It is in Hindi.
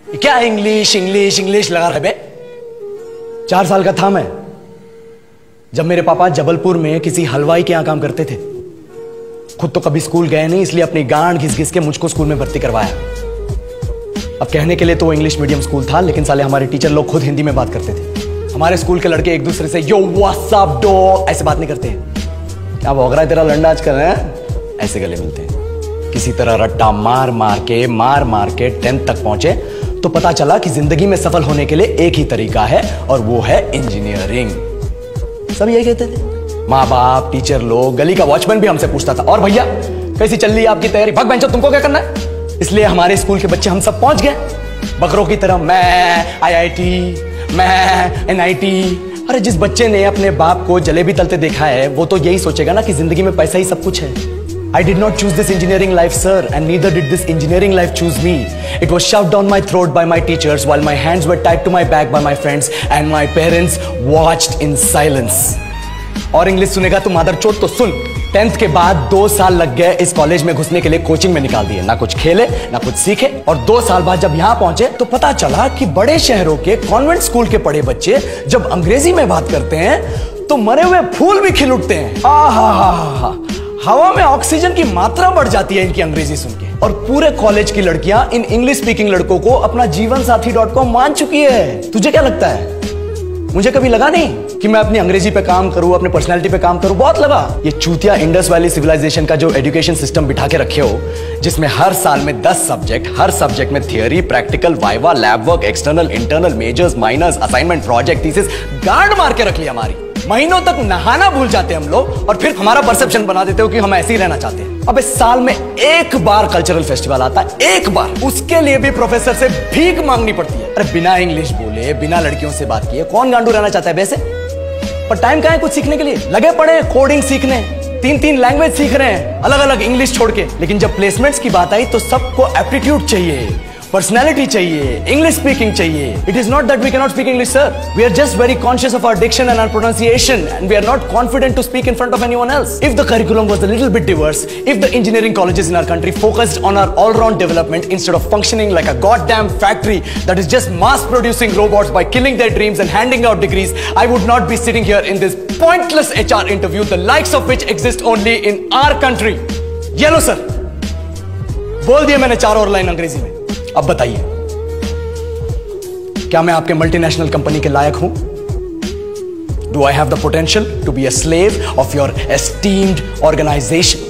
क्या इंग्लिश इंग्लिश इंग्लिश लगा रहे बे? 4 साल का था मैं जब मेरे पापा जबलपुर में किसी हलवाई के यहां काम करते थे। खुद तो कभी स्कूल गए नहीं, इसलिए अपनी गांड घिस घिस के मुझको स्कूल में भर्ती करवाया। अब कहने के लिए तो वो इंग्लिश मीडियम स्कूल था, लेकिन साले हमारे टीचर लोग खुद हिंदी में बात करते थे। हमारे स्कूल के लड़के एक दूसरे से यो व्हाट्स अप डॉग ऐसे बात नहीं करते हैं। क्या भौंक रहा है तेरा लंडा आजकल है? ऐसे गले मिलते हैं। किसी तरह रट्टा मार मार के 10th तक पहुंचे तो पता चला कि जिंदगी में सफल होने के लिए एक ही तरीका है और वो है इंजीनियरिंग। सब यही कहते थे, माँ बाप, टीचर लोग, गली का वॉचमैन भी हमसे पूछता था, और भैया कैसी चल रही है आपकी तैयारी? भग बेंचो, तुमको क्या करना है? इसलिए हमारे स्कूल के बच्चे हम सब पहुंच गए बकरों की तरह। मैं IIT, मैं NIT। अरे जिस बच्चे ने अपने बाप को जलेबी तलते देखा है वो तो यही सोचेगा ना कि जिंदगी में पैसा ही सब कुछ है। I did not choose this engineering life, sir, and neither did this engineering life choose me. It was shoved down my throat by my teachers while my hands were tied to my back by my friends and my parents watched in silence. और इंग्लिश सुनेगा तू मादरचोद तो सुन। 10th के बाद 2 साल लग गए इस कॉलेज में घुसने के लिए, कोचिंग में निकाल दिए। ना कुछ खेले ना कुछ सीखे, और 2 साल बाद जब यहां पहुंचे तो पता चला कि बड़े शहरों के कॉन्वेंट स्कूल के पढ़े बच्चे जब अंग्रेजी में बात करते हैं तो मरे हुए फूल भी खिल उठते हैं। हा हवा में ऑक्सीजन की मात्रा बढ़ जाती है इनकी अंग्रेजी सुन के। और पूरे कॉलेज की लड़कियां इन इंग्लिश स्पीकिंग लड़कों को अपना जीवनसाथी.com मान चुकी है। तुझे क्या लगता है? मुझे कभी लगा नहीं कि मैं अपनी अंग्रेजी पे काम करूं, अपने पर्सनालिटी पे काम करूं। बहुत लगा। ये चूतिया इंडस वैली सिविलाइजेशन का जो एजुकेशन सिस्टम बिठा के रखे हो, जिसमें हर साल में 10 सब्जेक्ट, हर सब्जेक्ट में theory, practical, viva, lab work, external, internal, majors, minors, assignment, project, thesis, गांड मार के रख लिया हमारी। महीनों तक नहाना भूल जाते हैं हम लोग, और फिर हमारा परसेप्शन बना देते हो कि हम ऐसे ही रहना चाहते हैं। अब इस साल में एक बार कल्चरल फेस्टिवल आता है, एक बार, उसके लिए भी प्रोफेसर से भीख मांगनी पड़ती है। अरे बिना इंग्लिश बोले, बिना लड़कियों से बात किए कौन गांडू रहना चाहता है वैसे? पर टाइम कहां है कुछ सीखने के लिए? लगे पड़े कोडिंग सीखने, 3 लैंग्वेज सीख रहे हैं अलग अलग इंग्लिश छोड़ के। लेकिन जब प्लेसमेंट्स की बात आई तो सबको एप्टीट्यूड चाहिए, पर्सनैलिटी चाहिए, इंग्लिश स्पीकिंग चाहिए। It is not that we can not speak English, sir. We are just very conscious of our diction and our pronunciation, and we are not confident to speak in front of anyone else. If the curriculum was a little bit diverse, if the engineering colleges in our country focused on our all-round development instead of functioning like a goddamn factory that is just mass producing robots by killing their dreams and handing out degrees, I would not be sitting here in this pointless HR interview, the likes of which exist only in our country. ये लो सर, बोल दिया मैंने 4 और लाइन अंग्रेजी में। अब बताइए, क्या मैं आपके मल्टीनेशनल कंपनी के लायक हूं? Do I have the potential to be a slave of your esteemed organization?